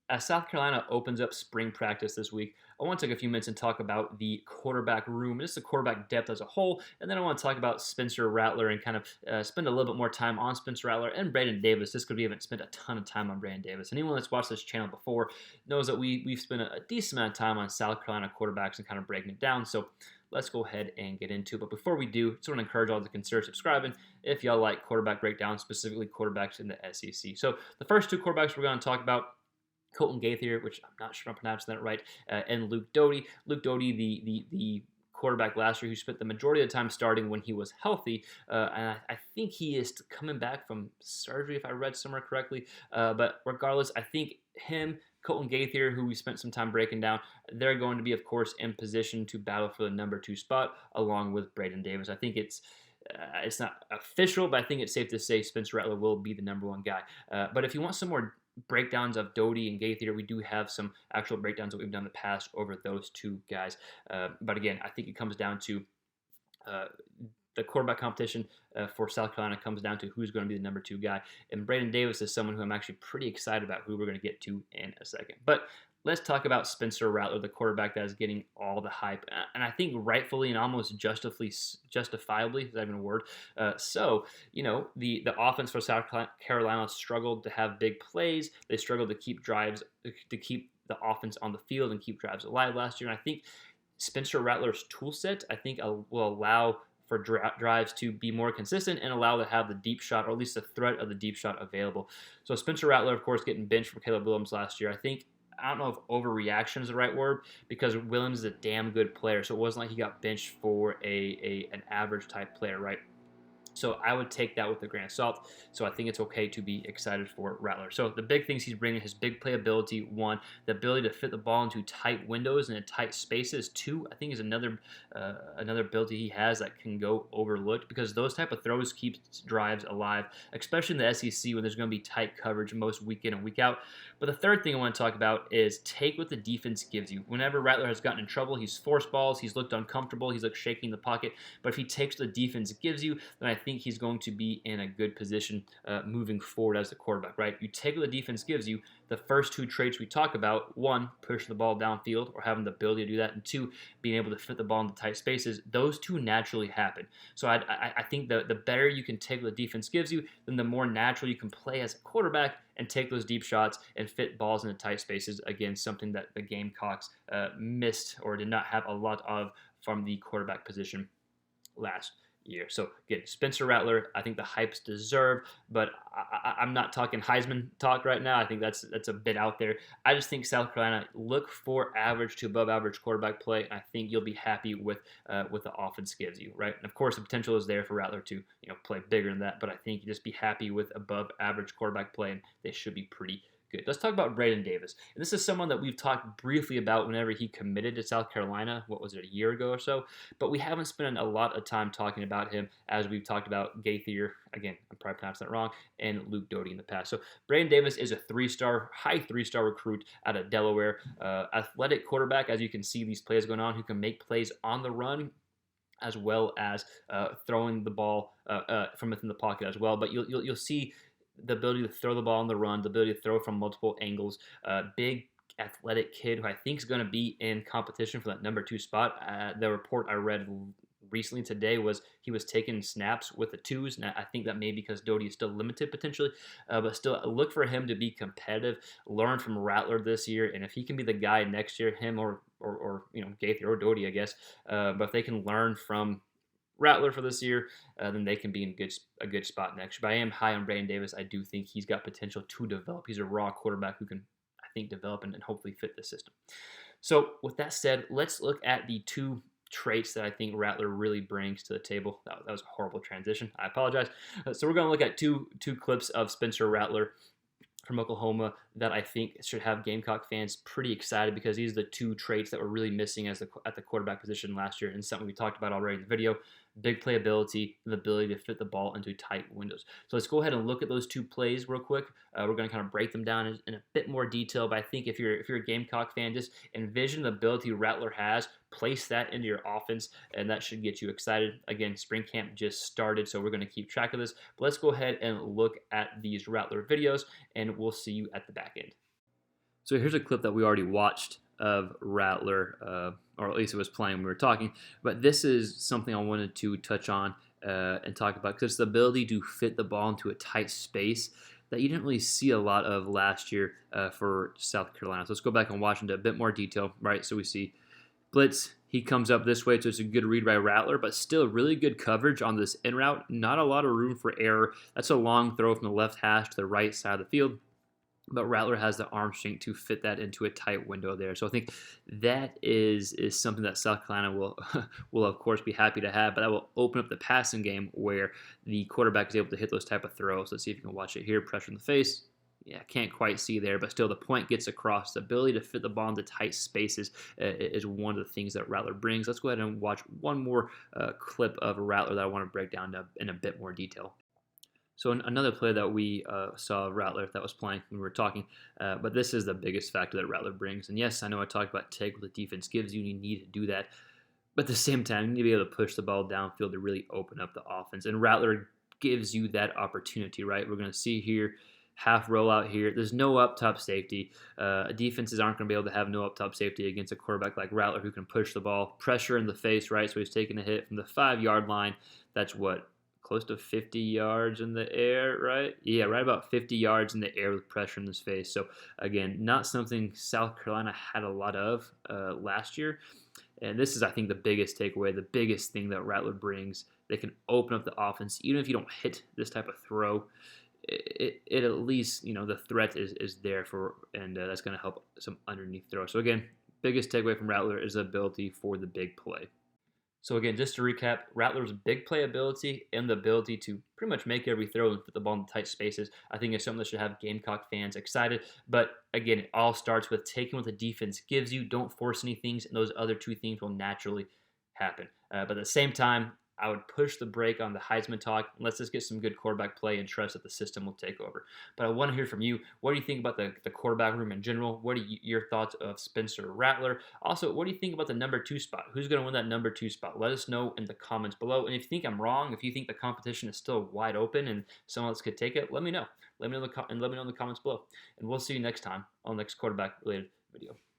As South Carolina opens up spring practice this week, I want to take a few minutes and talk about the quarterback room, just the quarterback depth as a whole, and then I want to talk about Spencer Rattler and kind of spend a little bit more time on Spencer Rattler and Braden Davis. Just because we haven't spent a ton of time on Braden Davis. Anyone that's watched this channel before knows that we've spent a decent amount of time on South Carolina quarterbacks and kind of breaking it down. So let's go ahead and get into it. But before we do, I just want to encourage all to consider subscribing if y'all like quarterback breakdowns, specifically quarterbacks in the SEC. So the first two quarterbacks we're going to talk about, Colton Gaither, which I'm not sure I'm pronouncing that right, and Luke Doty. Luke Doty, the quarterback last year who spent the majority of the time starting when he was healthy, and I think he is coming back from surgery, if I read somewhere correctly. But regardless, I think him, Colton Gaither, who we spent some time breaking down, they're going to be, of course, in position to battle for the number 2 spot along with Braden Davis. I think it's not official, but I think it's safe to say Spencer Rattler will be the number 1 guy. But if you want some more breakdowns of Doty and Gaither, we do have some actual breakdowns that we've done in the past over those two guys. But again, I think it comes down to the quarterback competition for South Carolina comes down to who's going to be the number 2 guy. And Braden Davis is someone who I'm actually pretty excited about, who we're going to get to in a second. But let's talk about Spencer Rattler, the quarterback that is getting all the hype, and I think rightfully and almost justifiably, is that even a word? The offense for South Carolina struggled to have big plays. They struggled to keep drives, to keep the offense on the field and keep drives alive last year. And I think Spencer Rattler's tool set, I think, will allow for drives to be more consistent and allow to have the deep shot, or at least the threat of the deep shot available. So Spencer Rattler, of course, getting benched for Caleb Williams last year. I don't know if overreaction is the right word, because Williams is a damn good player. So it wasn't like he got benched for an average type player, right? So I would take that with a grain of salt. So I think it's okay to be excited for Rattler. So the big things he's bringing, his big playability, 1, the ability to fit the ball into tight windows and in tight spaces, 2, I think is another ability he has that can go overlooked, because those type of throws keep drives alive, especially in the SEC when there's going to be tight coverage most week in and week out. But the third thing I want to talk about is take what the defense gives you. Whenever Rattler has gotten in trouble, he's forced balls, he's looked uncomfortable, he's looked shaking the pocket. But if he takes what the defense gives you, then I think he's going to be in a good position moving forward as the quarterback, right? You take what the defense gives you. The first 2 traits we talk about, 1, pushing the ball downfield or having the ability to do that, and 2, being able to fit the ball into tight spaces, those 2 naturally happen. So I think the better you can take what the defense gives you, then the more natural you can play as a quarterback and take those deep shots and fit balls into tight spaces. Again, something that the Gamecocks missed or did not have a lot of from the quarterback position last year. So again, Spencer Rattler, I think the hype's deserved, but I'm not talking Heisman talk right now. I think that's a bit out there. I just think South Carolina, look for average to above average quarterback play, and I think you'll be happy with what the offense gives you, right? And of course, the potential is there for Rattler to play bigger than that, but I think you just be happy with above average quarterback play, and they should be pretty good. Let's talk about Braden Davis. And this is someone that we've talked briefly about whenever he committed to South Carolina. What was it, a year ago or so? But we haven't spent a lot of time talking about him as we've talked about Gaither, again, I'm probably pronouncing that wrong, and Luke Doty in the past. So Braden Davis is a high three-star recruit out of Delaware. Athletic quarterback, as you can see these plays going on, who can make plays on the run as well as throwing the ball from within the pocket as well. But you'll see the ability to throw the ball on the run, the ability to throw from multiple angles. Big athletic kid who I think is going to be in competition for that number 2 spot. The report I read recently today was he was taking snaps with the 2s, and I think that may be because Doty is still limited potentially, but still look for him to be competitive, learn from Rattler this year, and if he can be the guy next year, him or Gaither or Doty, I guess, but if they can learn from Rattler for this year, then they can be in a good spot next year. But I am high on Braden Davis. I do think he's got potential to develop. He's a raw quarterback who can, I think, develop and hopefully fit the system. So with that said, let's look at the 2 traits that I think Rattler really brings to the table. That was a horrible transition. I apologize. So we're going to look at two clips of Spencer Rattler from Oklahoma that I think should have Gamecock fans pretty excited, because these are the 2 traits that were really missing at the quarterback position last year, and something we talked about already in the video. Big playability, and the ability to fit the ball into tight windows. So let's go ahead and look at those 2 plays real quick. We're going to kind of break them down in a bit more detail, but I think if you're a Gamecock fan, just envision the ability Rattler has, place that into your offense, and that should get you excited. Again, spring camp just started, so we're going to keep track of this. But let's go ahead and look at these Rattler videos, and we'll see you at the back end. So here's a clip that we already watched of Rattler, or at least it was playing when we were talking. But this is something I wanted to touch on and talk about because it's the ability to fit the ball into a tight space that you didn't really see a lot of last year for South Carolina. So let's go back and watch into a bit more detail, right? So we see blitz. He comes up this way, so it's a good read by Rattler, but still really good coverage on this in route. Not a lot of room for error. That's a long throw from the left hash to the right side of the field. But Rattler has the arm strength to fit that into a tight window there. So I think that is something that South Carolina will will of course be happy to have. But that will open up the passing game where the quarterback is able to hit those type of throws. Let's see if you can watch it here. Pressure in the face. Yeah, can't quite see there, but still the point gets across. The ability to fit the ball into tight spaces is one of the things that Rattler brings. Let's go ahead and watch one more clip of Rattler that I want to break down in a bit more detail. So another play that we saw Rattler that was playing when we were talking, but this is the biggest factor that Rattler brings. And yes, I know I talked about take what the defense gives you, and you need to do that. But at the same time, you need to be able to push the ball downfield to really open up the offense. And Rattler gives you that opportunity, right? We're going to see here, half rollout here. There's no up-top safety. Defenses aren't going to be able to have no up-top safety against a quarterback like Rattler who can push the ball. Pressure in the face, right? So he's taking a hit from the 5-yard line. That's what? Close to 50 yards in the air, right? Yeah, right about 50 yards in the air with pressure in his face. So, again, not something South Carolina had a lot of last year. And this is, I think, the biggest takeaway, the biggest thing that Rattler brings. They can open up the offense. Even if you don't hit this type of throw, it at least, the threat is there for, and that's going to help some underneath throw. So, again, biggest takeaway from Rattler is the ability for the big play. So again, just to recap, Rattler's big playability and the ability to pretty much make every throw and put the ball in tight spaces, I think is something that should have Gamecock fans excited. But again, it all starts with taking what the defense gives you. Don't force any things, and those other two things will naturally happen. But at the same time, I would push the brake on the Heisman talk. Let's just get some good quarterback play and trust that the system will take over. But I want to hear from you. What do you think about the quarterback room in general? What are your thoughts of Spencer Rattler? Also, what do you think about the number 2 spot? Who's going to win that number 2 spot? Let us know in the comments below. And if you think I'm wrong, if you think the competition is still wide open and someone else could take it, let me know. Let me know in the comments below. And we'll see you next time on the next quarterback related video.